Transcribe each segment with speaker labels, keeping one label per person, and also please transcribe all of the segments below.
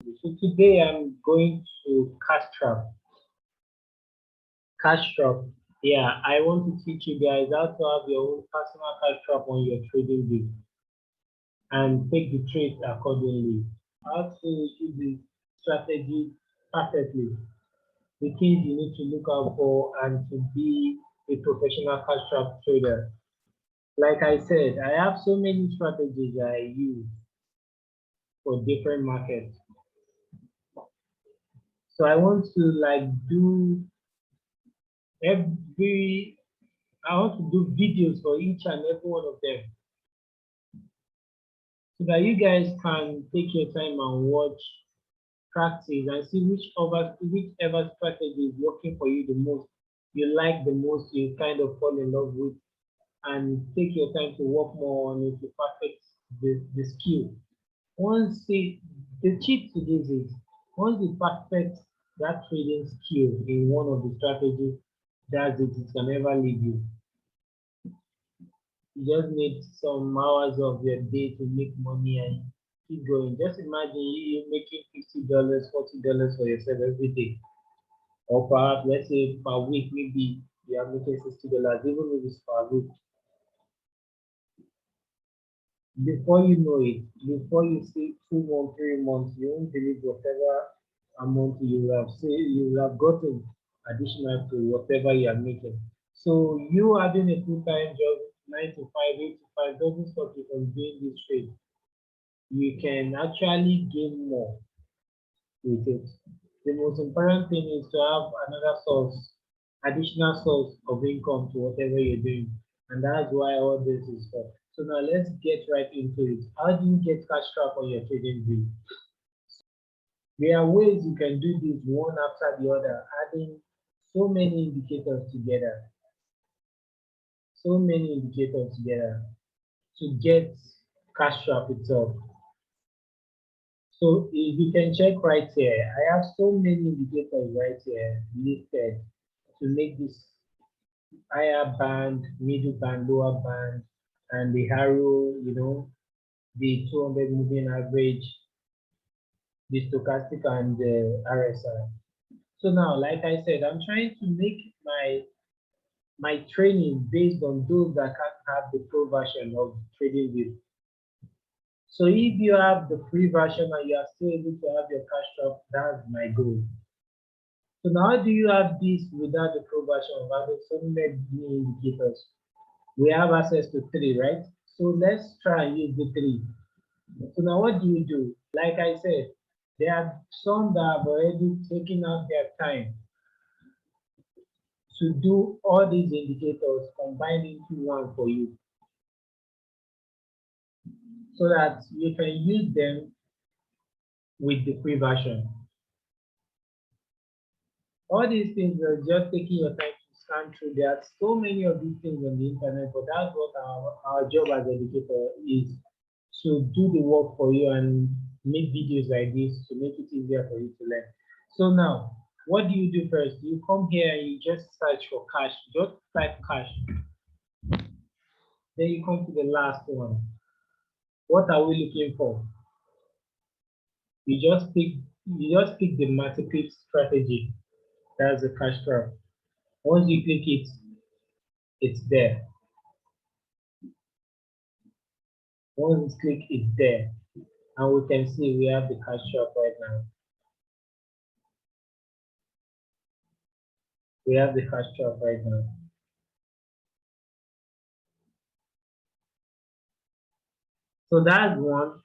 Speaker 1: So today I'm going to cash trap. Cash trap. Yeah, I want to teach you guys how to have your own personal cash trap on your trading view and take the trades accordingly. How to use the strategy perfectly. The things you need to look out for and to be a professional cash trap trader. Like I said, I have so many strategies I use for different markets. So I want to do every I want to do videos for each and every one of them so that you guys can take your time and watch, practice, and see whichever strategy is working for you the most, you like the most, you kind of fall in love with, and take your time to work more on it to perfect the skill. Once the cheat to this is once you perfect that trading skill in one of the strategies, that's it, it can never leave you. You just need some hours of your day to make money and keep going. Just imagine you making $50, $40 for yourself every day. Or perhaps let's say per week, maybe you are making $60, even if it's per week. Before you know it, before you see 2 months, 3 months, you won't believe whatever amount you will have you will have gotten additional to whatever you are making. So you having a full-time job, 9 to 5, 8 to 5 doesn't stop you from doing this trade. You can actually gain more with it. The most important thing is to have another source, additional source of income to whatever you're doing. And that's why all this is for. So now let's get right into it. How do you get cash trap on your trading view? There are ways you can do this one after the other, adding so many indicators together, so many indicators together to get cash trap itself. So if you can check right here, I have so many indicators right here listed to make this higher band, middle band, lower band, and the arrow, the 200 moving average, the stochastic and the RSI. So now, like I said, I'm trying to make my training based on those that can't have the pro version of Tradingview. So if you have the free version and you are still able to have your cash trap, that's my goal. So now how do you have this without the pro version of having so many indicators? We have access to 3, right? So let's try and use the 3. So now what do you do? Like I said, there are some that have already taken out their time to do all these indicators combined into one for you so that you can use them with the free version. All these things are just taking your time to scan through. There are so many of these things on the internet, but that's what our job as educator is, to do the work for you and make videos like this to make it easier for you to learn. So now, what do you do first? You come here and you just search for cash. Just type cash. Then you come to the last one. What are we looking for? You just pick the multiple strategy. That's the cash trap. Once you click it, it's there. Once you click, it's there. And we can see we have the cash trap right now. We have the cash trap right now. So that's one.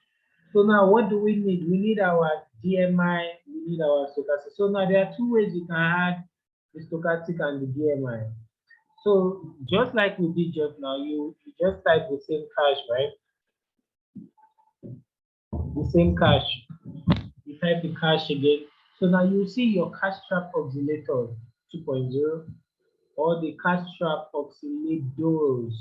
Speaker 1: So now what do we need? We need our DMI, we need our stochastic. So now there are 2 ways you can add the stochastic and the DMI. So just like we did just now, you just type the same cash, right? The same cash. You type the cash again. So now you see your cash trap oscillator 2.0 or the cash trap oscillators.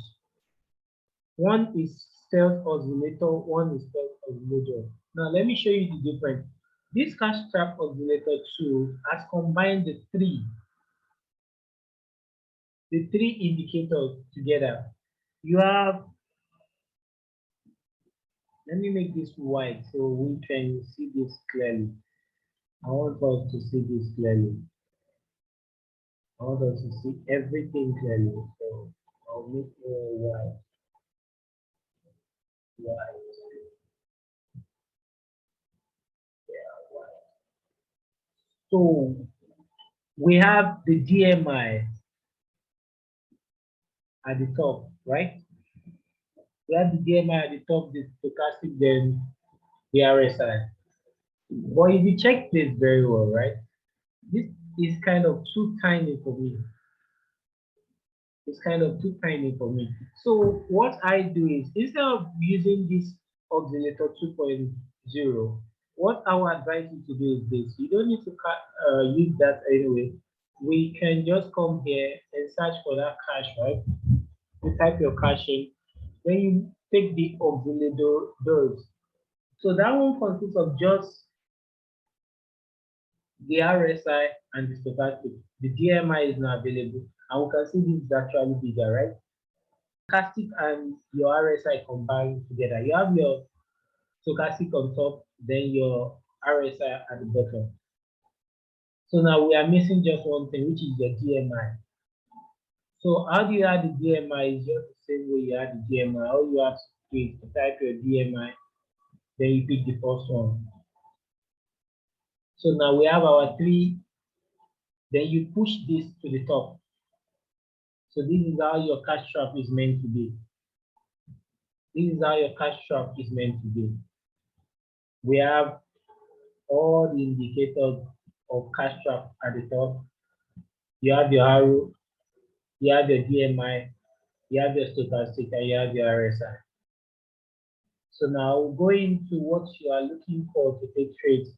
Speaker 1: One is stealth oscillator, one is stealth oscillator. Now let me show you the difference. This cash trap oscillator 2 has combined the three indicators together. You have, let me make this white so we can see this clearly. I want us to see this clearly. I want us to see everything clearly. So I'll make white, white, yeah, white. So we have the DMI at the top, right? We have the DMI at the top, the stochastic, then the RSI. But if you check this very well, right? This is kind of too tiny for me. It's kind of too tiny for me. So what I do is, instead of using this oscillator 2.0, what I would advise you to do is this. You don't need to use that anyway. We can just come here and search for that cache, right? You type your cache in. Then you take the oscillators. So that one consists of just the RSI and the stochastic. The DMI is not available. And we can see this is actually bigger, right? Stochastic and your RSI combined together. You have your stochastic on top, then your RSI at the bottom. So now we are missing just one thing, which is your DMI. So how do you add the DMI? Is just the same way you add the DMI. All you have to do is to type your DMI, then you pick the first one. So now we have our three, then you push this to the top. So this is how your cash trap is meant to be. This is how your cash trap is meant to be. We have all the indicators of cash trap at the top. You have your arrow, you have your DMI, you have your stochastic, and you have your RSI. So now go into what you are looking for to take trades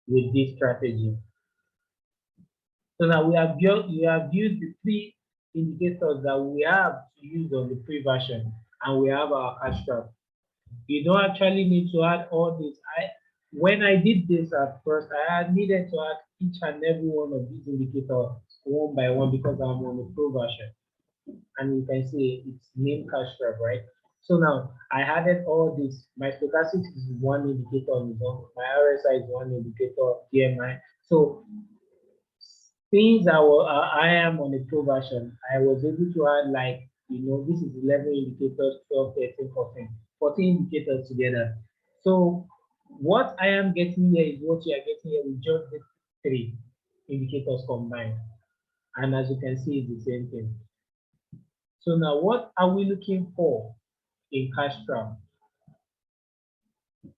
Speaker 1: with this strategy. So now we have used the three indicators that we have to use on the free version, and we have our cash trap. You don't actually need to add all this. When I did this at first, I had needed to add each and every one of these indicators one by one because I'm on the pro version. And you can see it's named cash trap, right? So now I added all this. My stochastic is one indicator on its own. My RSI is one indicator, DMI. So since I am on a pro version, I was able to add, like, this is 11 indicators, 12, 13, 14, 14 indicators together. So what I am getting here is what you are getting here with just the three indicators combined. And as you can see, it's the same thing. So now what are we looking for in cash trap?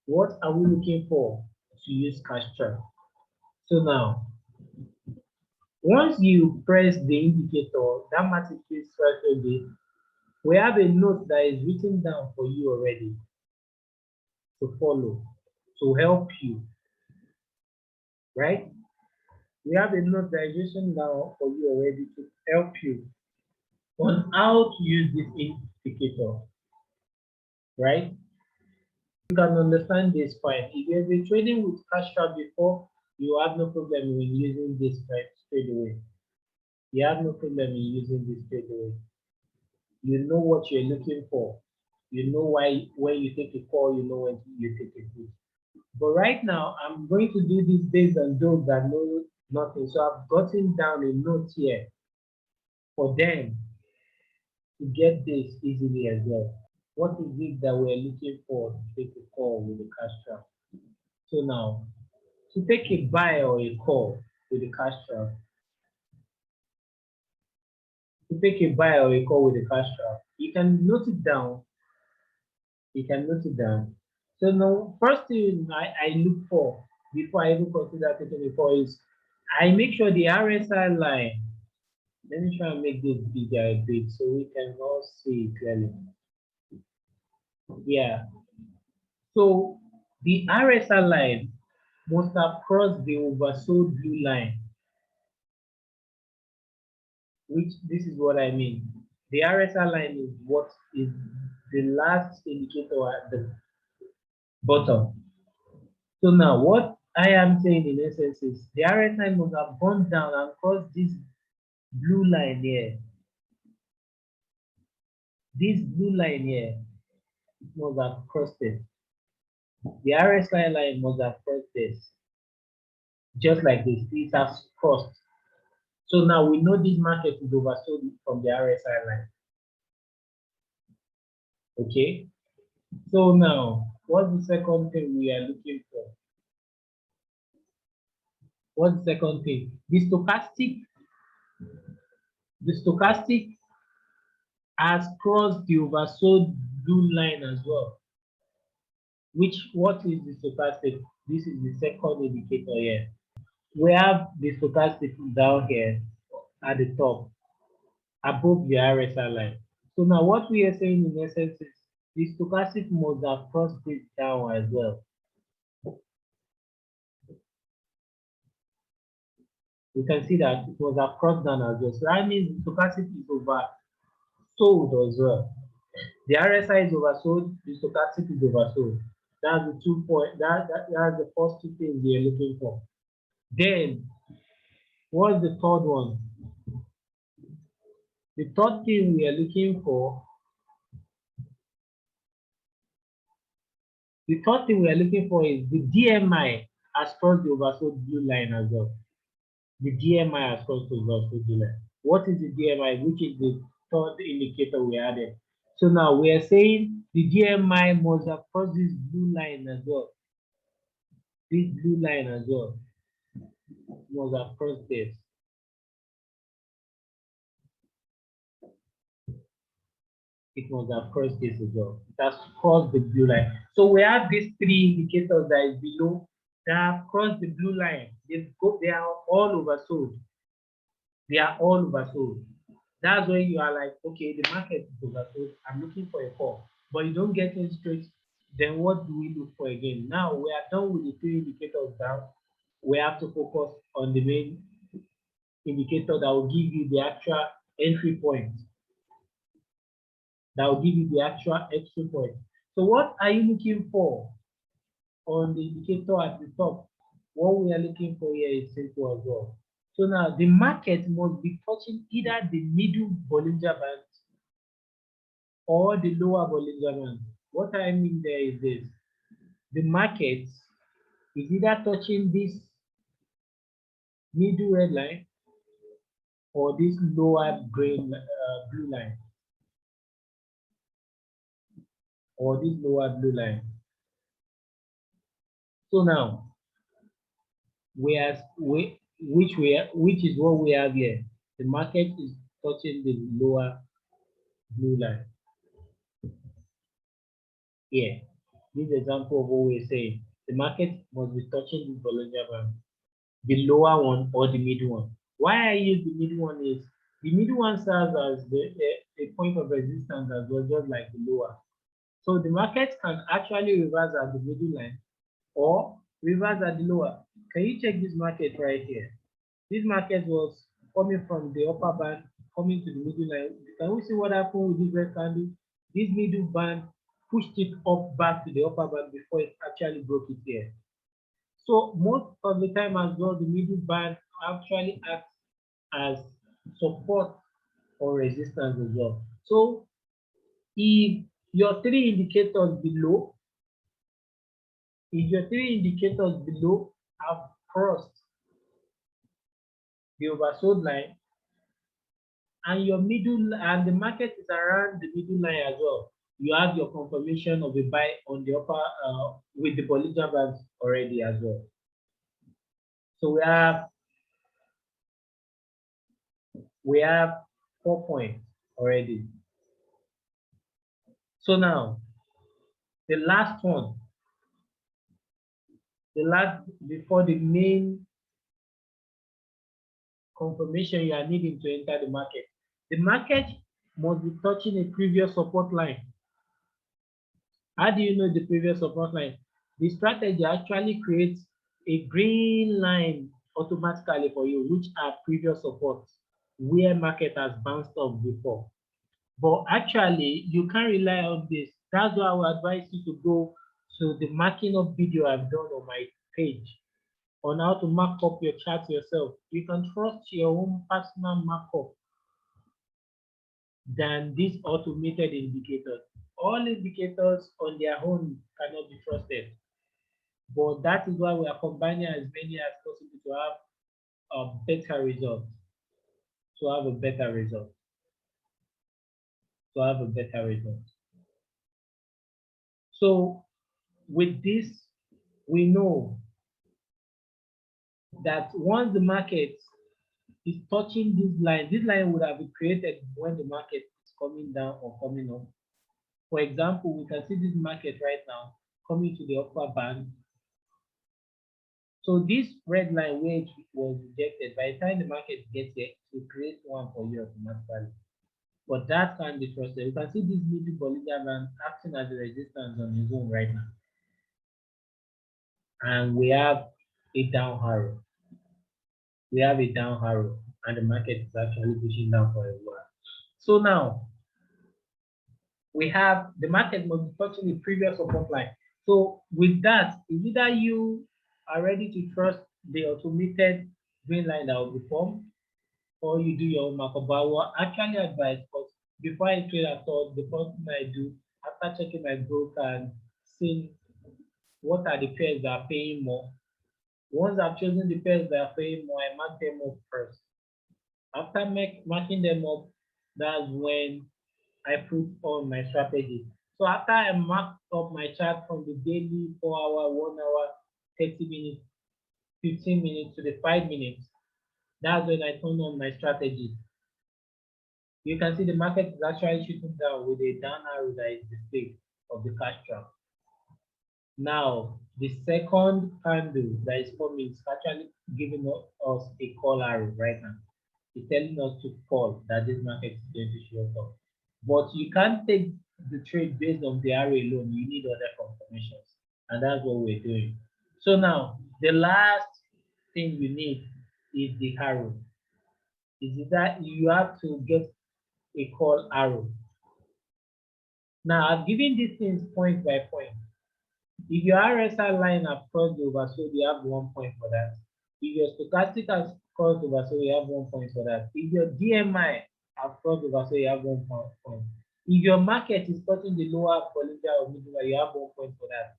Speaker 1: What are we looking for to use cash trap? So now, once you press the indicator, that matrix strategy, we have a note that is written down for you already to follow, to help you, right? We have a note that is written down for you already to help you on how to use this indicator, right? You can understand this fine. If you have been trading with cash trap before, you have no problem in using this straight away. You have no problem in using this straight away. You know what you're looking for. You know why when you take a call, you know when you take a put. But right now, I'm going to do this based on those that know nothing. So I've gotten down a note here for them to get this easily as well. What is it that we're looking for to take a call with the cash trap? So now, to take a buy or a call with the cash trap, to take a buy or a call with the cash trap, you can note it down. You can note it down. So now, first thing I look for before I even consider taking a call is I make sure the RSI line. Let me try and make this bigger a bit so we can all see it clearly. Yeah. So the RSI line must have crossed the oversold blue line, which this is what I mean. The RSI line is what is the last indicator at the bottom. So now what I am saying in essence is the RSI must have gone down and crossed this blue line here. This blue line here must have crossed it. The RSI line must have crossed this. just like this, it has crossed. So now we know this market is oversold from the RSI line. Okay. So now, what's the second thing we are looking for? What's the second thing? The stochastic has crossed the oversold blue line as well. What is the stochastic? This is the second indicator here. We have the stochastic down here at the top, above the RSI line. So now what we are saying in essence is the stochastic must have crossed this down as well. We can see that it was have crossed down as well. So that means the stochastic is oversold as well. The RSI is oversold, the stochastic is oversold. That's the 2 point. That's the first two things we are looking for. Then, what's the third one? The third thing we are looking for. The third thing we are looking for is the DMI has crossed the oversold blue line as well. The DMI has crossed the oversold blue line. What is the DMI? Which is the third indicator we added. So now we are saying the DMI must have crossed this blue line as well. This blue line as well must have crossed this. It must have crossed this as well. It has crossed the blue line. So we have these three indicators that is below that have crossed the blue line. They are all oversold. They are all oversold. That's when you are like, okay, the market is oversold. I'm looking for a call, but you don't get in straight. Then what do we look for again? Now we are done with the three indicators down. We have to focus on the main indicator that will give you the actual entry point. That will give you the actual entry point. So what are you looking for on the indicator at the top? What we are looking for here is simple as well. So now the market must be touching either the middle Bollinger Band or the lower Bollinger Band. What I mean there is this. The market is either touching this middle red line or this lower blue line, or this lower blue line. So now, which is what we have here. The market is touching the lower blue line. Here, this example of what we're saying. The market must be touching the Bollinger Band, the lower one or the middle one. Why I use the middle one is the middle one serves as the point of resistance as well, just like the lower. So the market can actually reverse at the middle line or reverse at the lower. Can you check this market right here? This market was coming from the upper band, coming to the middle line. Can we see what happened with this red candle? This middle band pushed it up back to the upper band before it actually broke it here. So most of the time as well, the middle band actually acts as support or resistance as well. So if your three indicators below, have crossed the oversold line, and your middle and the market is around the middle line as well, you have your confirmation of a buy on the upper with the Bollinger Bands already as well. So we have 4 points already. So now the last one, before the main confirmation you are needing to enter the market. The market must be touching a previous support line. How do you know the previous support line? The strategy actually creates a green line automatically for you, which are previous supports where market has bounced off before. But actually, you can't rely on this. That's why I would advise you to go to the marking up video I've done on my page on how to mark up your chart yourself. You can trust your own personal markup than these automated indicators. All indicators on their own cannot be trusted. But that is why we are combining as many as possible to have a better result, to have a better result, to have a better result. So with this, we know that once the market is touching this line would have been created when the market is coming down or coming up. For example, we can see this market right now coming to the upper band. So this red line where it was rejected, by the time the market gets here, it will create one for you automatically. But that can't be trusted. You can see this middle Bollinger Band acting as a resistance on its own right now. And we have a down arrow. We have a down arrow, and the market is actually pushing down for a while. So now we have the market must be touching the previous support line. So with that, is either you are ready to trust the automated green line that will be formed, or you do your own markup. But I will actually advise, because before I trade at all, the first thing I do after checking my broker and seeing what are the pairs that are paying more. Once I've chosen the pairs that are paying more, I mark them up first. After marking them up, that's when I put on my strategy. So after I marked up my chart from the daily, 4 hour, 1 hour, 30 minutes, 15 minutes to the 5 minutes, that's when I turn on my strategy. You can see the market is actually shooting down with a down arrow that is displayed of the cash trap. Now, the second candle that is forming is actually giving us a call arrow right now. It's telling us to call that this market is going to shoot up. But you can't take the trade based on the arrow alone. You need other confirmations. And that's what we're doing. So now, the last thing you need is the arrow. Is that you have to get a call arrow. Now, I've given these things point by point. If your RSI line has crossed the oversold, you have 1 point for that. If your stochastic has crossed the oversold, you have 1 point for that. If your DMI has crossed the oversold, you have 1 point. If your market is touching the lower Bollinger or middle, you have 1 point for that.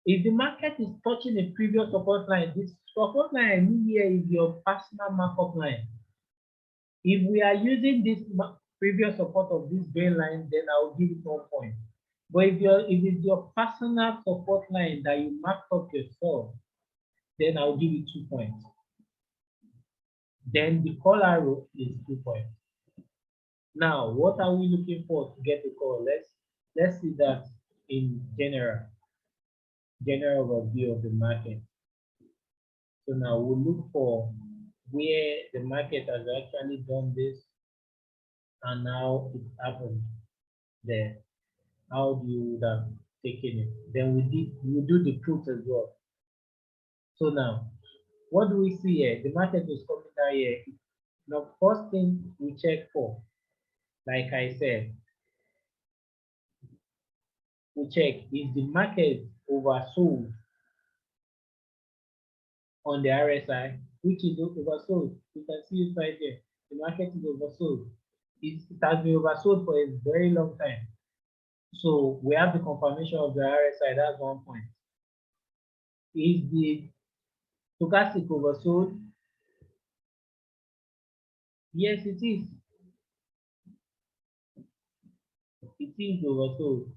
Speaker 1: If the market is touching a previous support line, this support line I mean here is your personal markup line. If we are using this previous support of this green line, then I will give it 1 point. But if it's your personal support line that you marked up yourself, then I'll give you 2 points. Then the call arrow is 2 points. Now, what are we looking for to get the call? Let's see that in general overview of the market. So now we'll look for where the market has actually done this and now it happened there. How do you would have taken it? Then we do the put as well. So now, what do we see here? The market is coming down here. Now, first thing we check for, like I said, we check is the market oversold on the RSI, which is oversold. You can see it right here. The market is oversold. It has been oversold for a very long time. So we have the confirmation of the RSI, that's 1 point. Is the stochastic oversold? Yes, it is. It is oversold.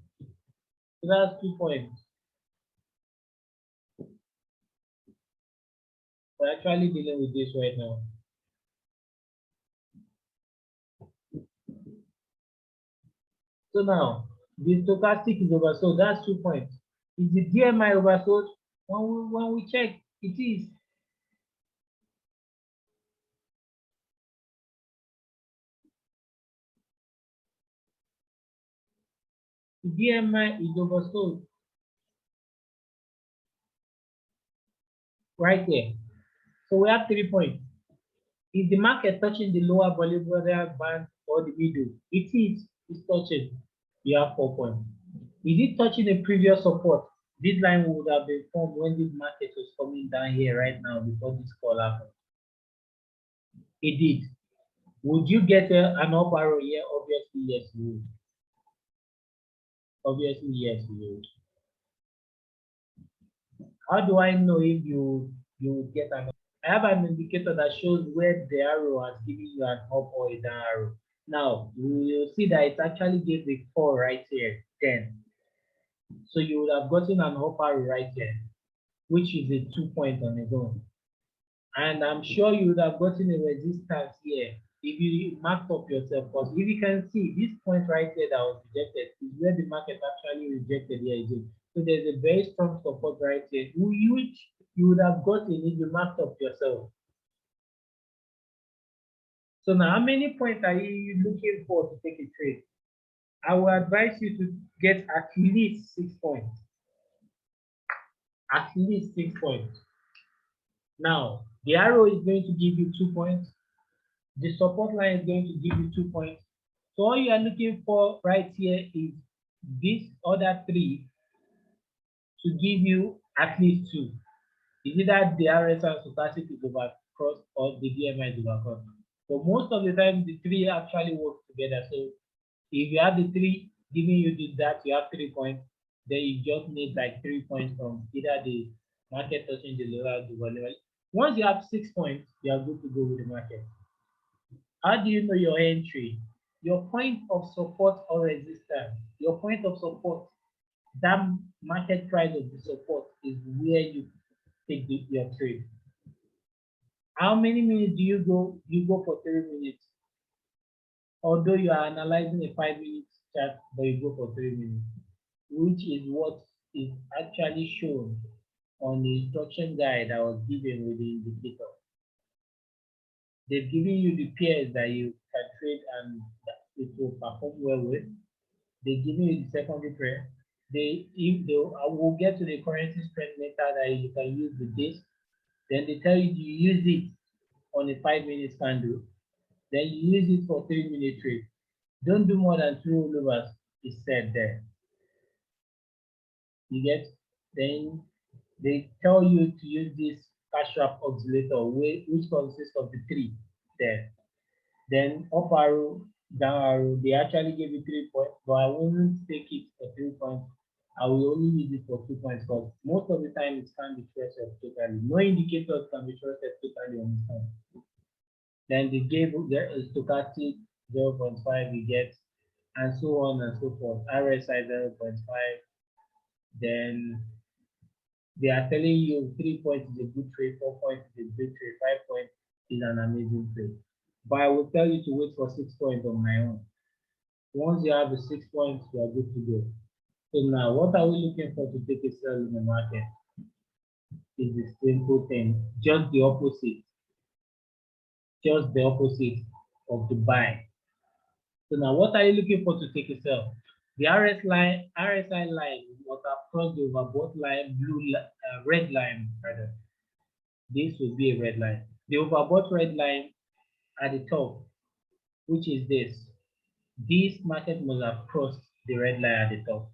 Speaker 1: So that's 2 points. We're actually dealing with this right now. So now, the stochastic is oversold, that's 2 points. Is the DMI oversold? When we check, it is. The DMI is oversold. Right there. So we have 3 points. Is the market touching the lower Bollinger Band or the middle? It is. It's touching. You have 4 points. Is it touching the previous support? This line would have been formed when this market was coming down here right now before this call happened. It did. Would you get an up arrow here? Obviously, yes, you would. Obviously, yes, you would. How do I know if you you will get an. I have an indicator that shows where the arrow has given you an up or a down arrow. Now you will see that it actually gave a 4 right here, 10. So you would have gotten an up arrow right here, which is a 2 point on its own. And I'm sure you would have gotten a resistance here if you marked up yourself. Because if you can see this point right here that was rejected is where the market actually rejected here again. So there's a very strong support right here, which you would have gotten if you marked up yourself. So now, how many points are you looking for to take a trade? I will advise you to get at least 6 points. At least 6 points. Now, the arrow is going to give you 2 points. The support line is going to give you 2 points. So all you are looking for right here is this other 3 to give you at least 2. Is either the RSI and stochastic is overcrossed or the DMI is overcrossed. So most of the time, the 3 actually work together. So if you have the 3 giving you that, you have 3 points. Then you just need like 3 points from either the market touching the lower or the volume. Once you have 6 points, you are good to go with the market. How do you know your entry? Your point of support or resistance, your point of support, that market price of the support is where you take your trade. How many minutes do you go? You go for 3 minutes. Although you are analyzing a 5-minute chart, but you go for 3 minutes, which is what is actually shown on the instruction guide that was given with the indicator. They've given you the pairs that you can trade and it will perform well with. They're giving you the secondary pair. I will get to the currency strength method that you can use with this. Then they tell you to use it on a 5-minute candle. Then you use it for 3-minute trade. Don't do more than 2 rollovers, is said there. You get? Then they tell you to use this cash wrap oscillator, which consists of the 3 there. Then up arrow, down arrow, they actually gave you 3 points, but I won't take it for 3 points. I will only use it for 2 points because most of the time it can be trusted totally. No indicators can be trusted totally on this time. Then they gave there a stochastic 0.5 you get, and so on and so forth. RSI 0.5. Then they are telling you 3 points is a good trade, 4 points is a good trade, 5 points is an amazing trade. But I will tell you to wait for 6 points on my own. Once you have the 6 points, you are good to go. So now, what are we looking for to take a sell in the market? Is the simple thing, just the opposite of the buy. So now, what are you looking for to take a sell? The RSI line was across the overbought line, red line rather. This will be a red line. The overbought red line at the top, which is this. This market must have crossed the red line at the top.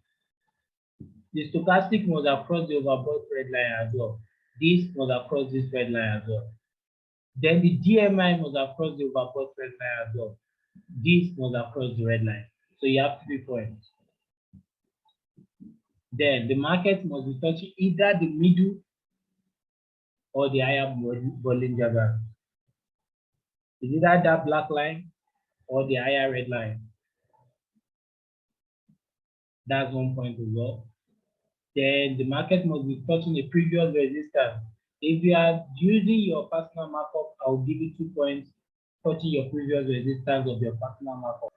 Speaker 1: The stochastic must have crossed the overbought red line as well. This must have crossed this red line as well. Then the DMI must have crossed the overbought red line as well. This must have crossed the red line. So you have 3 points. Then the market must be touching either the middle or the higher Bollinger Band. Is either that black line or the higher red line. That's 1 point as well. Then the market must be touching a previous resistance. If you are using your personal markup, I'll give you 2 points touching your previous resistance of your personal markup.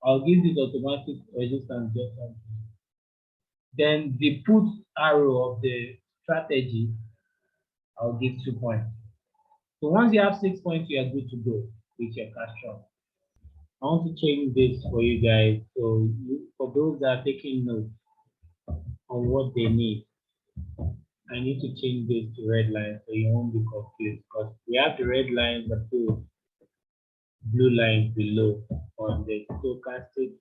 Speaker 1: I'll give this automatic resistance just one. Then the put arrow of the strategy, I'll give 2 points. So once you have 6 points, you are good to go with your cash shop. I want to change this for you guys. So for those that are taking notes on what they need, I need to change this to red line so you won't be confused because we have the red line, but the blue line below on the stochastic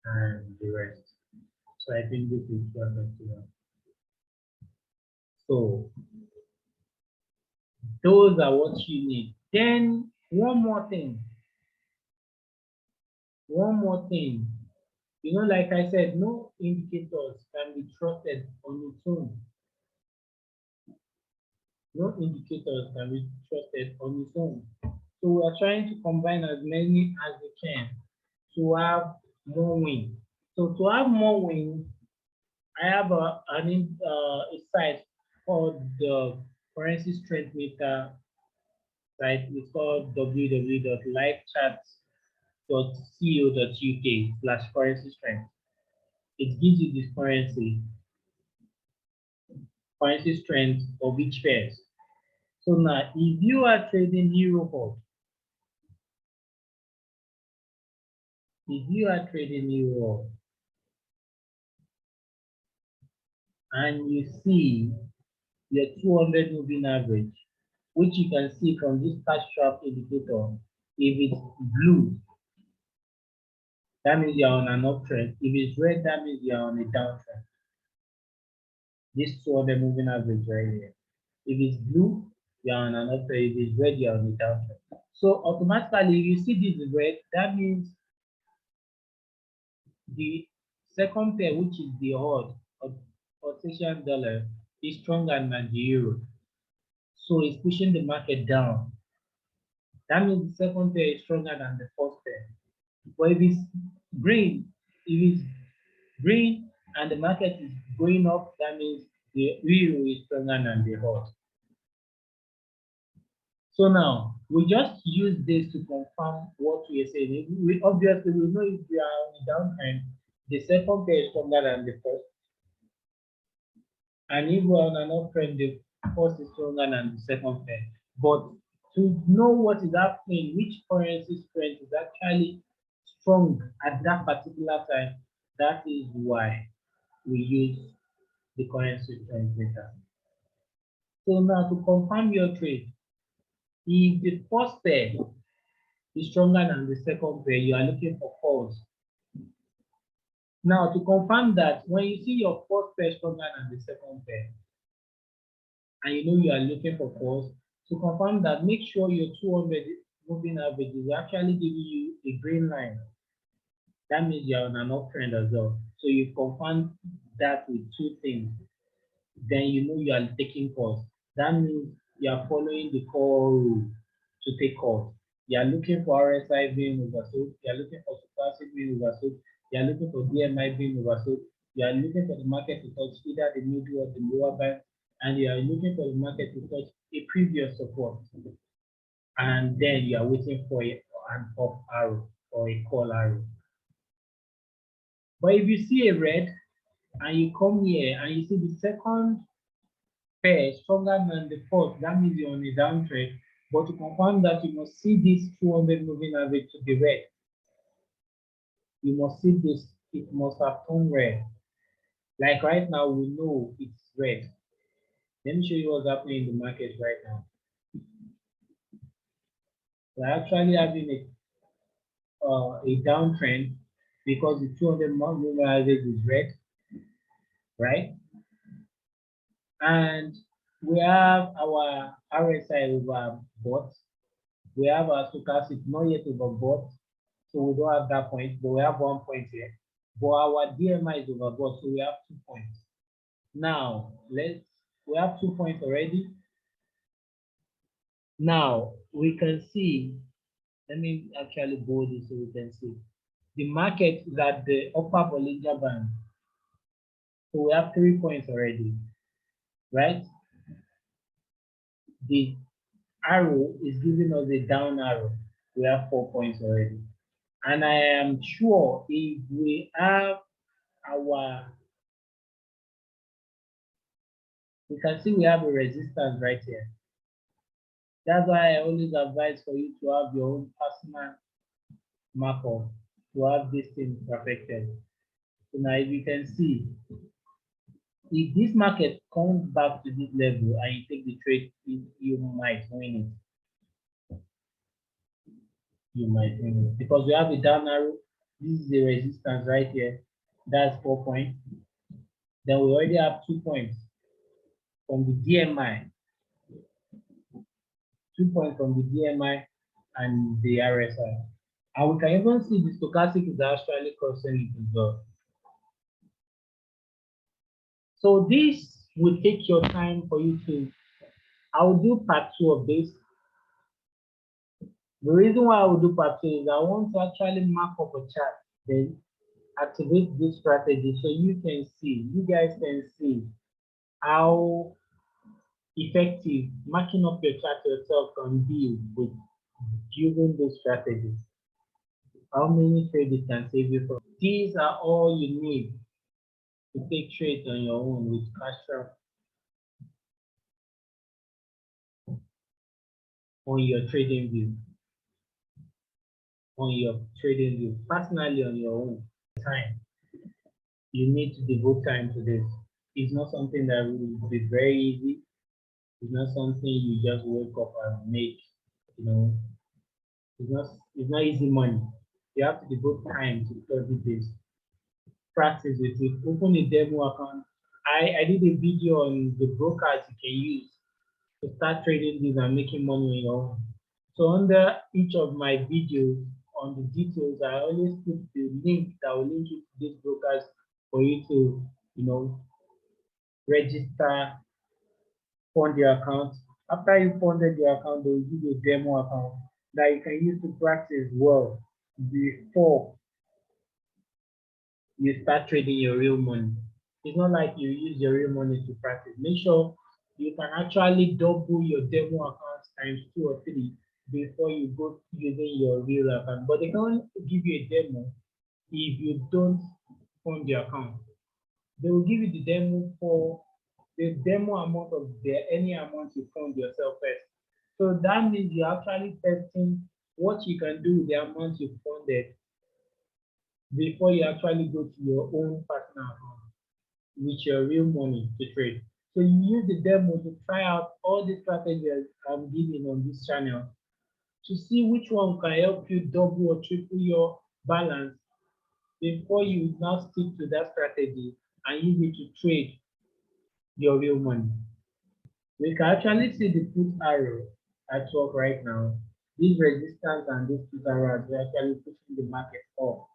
Speaker 1: and the rest. So I think this is perfect. So those are what you need. Then one more thing. You know, like I said, no indicators can be trusted on its own. No indicators can be trusted on its own. So we are trying to combine as many as we can to have more wins. So to have more wins, I have a site called the Currency Strength Meter site. It's called www.livecharts.co.uk/currency strength. It gives you this currency strength of each pairs. So now, if you are trading euro, if you are trading euro and you see your 200 moving average, which you can see from this cash trap indicator, if it's blue, that means you're on an uptrend. If it's red, that means you're on a downtrend. This 200 moving average right here. If it's blue, you're on an uptrend. If it's red, you're on a downtrend. So automatically, if you see this red, that means the second pair, which is the odd of Australian dollar, is stronger than the euro. So it's pushing the market down. That means the second pair is stronger than the first pair. But if it's green, if it's green and the market is going up, that means the euro is stronger than the odd. So now we just use this to confirm what we are saying. We obviously we know if we are on a downtrend, the second pair is stronger than the first. And if we're on an uptrend, the first is stronger than the second pair. But to know what is happening, which currency strength is actually strong at that particular time, that is why we use the currency strength meter. So now to confirm your trade, if the first pair is stronger than the second pair, you are looking for calls. Now to confirm that, when you see your first pair stronger than the second pair, and you know you are looking for calls, to confirm that, make sure your 200 moving average is actually giving you a green line. That means you're on an uptrend as well. So you confirm that with two things. Then you know you are taking calls. That means you are following the call rule to take calls. You are looking for RSI being oversold. You are looking for stochastic being oversold. You are looking for DMI being oversold. You are looking for the market to touch either the middle or the lower band, and you are looking for the market to touch a previous support. And then you are waiting for an up arrow or a call arrow. But if you see a red and you come here and you see the second pair stronger than the first, that means you're on a downtrend. But to confirm that, you must see this 200 moving average to be red. You must see this, it must have turned red. Like right now, we know it's red. Let me show you what's happening in the market right now. We're actually having a downtrend because the 200 moving average is red, right? And we have our RSI overbought. We have our stochastic not yet overbought, so we don't have that point, but we have 1 point here. But our DMI is overbought, so we have 2 points. Now, we have 2 points already. Now, we can see, let me actually bold this so we can see. The market is at the upper Bollinger Band. So we have 3 points already, right? The arrow is giving us a down arrow. We have 4 points already. And I am sure if we have we can see we have a resistance right here. That's why I always advise for you to have your own personal marker to have this thing perfected. So now if you can see, if this market comes back to this level and you take the trade, you might win it. You might win it because we have a down arrow. This is the resistance right here. That's 4 points. Then we already have 2 points from the DMI. 2 points from the DMI and the RSI. And we can even see the stochastic is actually crossing it as well. So this will take your time for you to I'll do part 2 of this. The reason why I will do part 2 is I want to actually mark up a chart, then activate this strategy so you guys can see how effective marking up your chart yourself can be with using this strategy. How many trades it can save you from. These are all you need to take trades on your own with cash on your trading view. Personally on your own time. You need to devote time to this. It's not something that will be very easy. It's not something you just wake up and make, you know. It's not easy money. You have to devote time to study this. Practice with it. Open a demo account. I did a video on the brokers you can use to start trading this and making money on your own. So under each of my videos on the details, I always put the link that will link you to these brokers for you to, register, fund your account. After you funded your account, they will give you a demo account that you can use to practice well before you start trading your real money. It's not like you use your real money to practice. Make sure you can actually double your demo account times 2 or 3 before you go using your real account. But they can't give you a demo if you don't fund your account. They will give you the demo for the demo amount of any amount you fund yourself first. So that means you're actually testing what you can do with the amount you funded before you actually go to your own personal account with your real money to trade. So you use the demo to try out all the strategies I'm giving on this channel to see which one can help you double or triple your balance before you now stick to that strategy and use it to trade your real money. We can actually see the put arrow at work right now. This resistance and this put arrow are actually pushing the market up.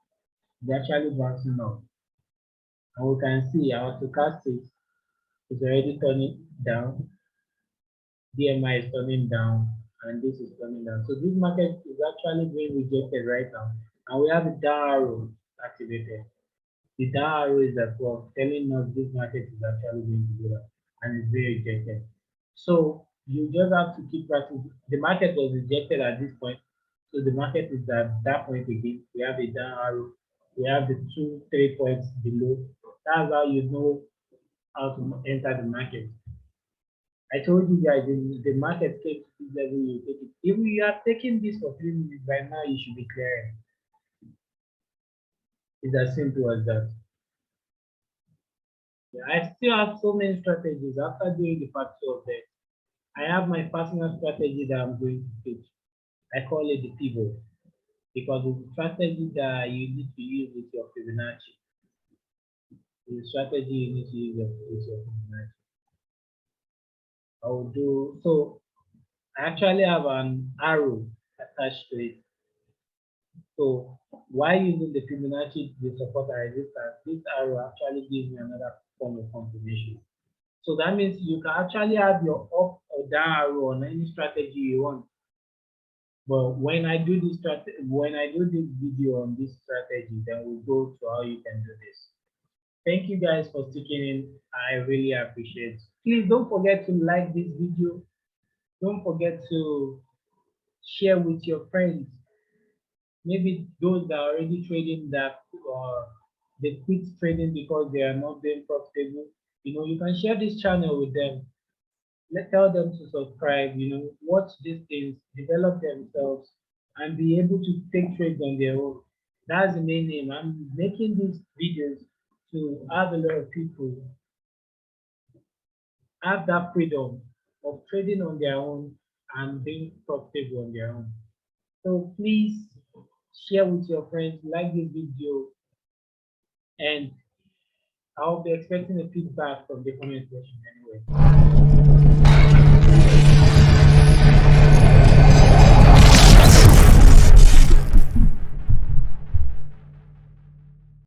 Speaker 1: They're actually bouncing up. And we can see our stochastic is already turning down. DMI is turning down, and this is turning down. So this market is actually being rejected right now. And we have the down arrow activated. The down arrow is at work, telling us this market is actually going to go down and it's being rejected. So you just have to keep practicing. The market was rejected at this point. So the market is at that point again. We have a down arrow. We have the 2-3 points below. That's how you know how to enter the market. I told you guys the market came to this level, you take it. If you are taking this for 3 minutes by now, you should be clearing. It's as simple as that. Yeah, I still have so many strategies after doing the part 2 of that. I have my personal strategy that I'm going to teach. I call it the pivot because it's a strategy that you need to use with your Fibonacci. It's a strategy you need to use with your Fibonacci. I will do so. I actually have an arrow attached to it. So while using the Fibonacci, the support and resistance, this arrow actually gives me another form of confirmation. So that means you can actually have your up or down arrow on any strategy you want. But when I do this video on this strategy, then we'll go to how you can do this. Thank you guys for sticking in. I really appreciate it. Please don't forget to like this video. Don't forget to share with your friends. Maybe those that are already trading that they quit trading because they are not being profitable. You can share this channel with them. Tell them to subscribe, watch these things, develop themselves, and be able to take trades on their own. That's the main aim. I'm making these videos to have a lot of people have that freedom of trading on their own and being profitable on their own. So please share with your friends, like this video, and I'll be expecting a feedback from the comment section anyway.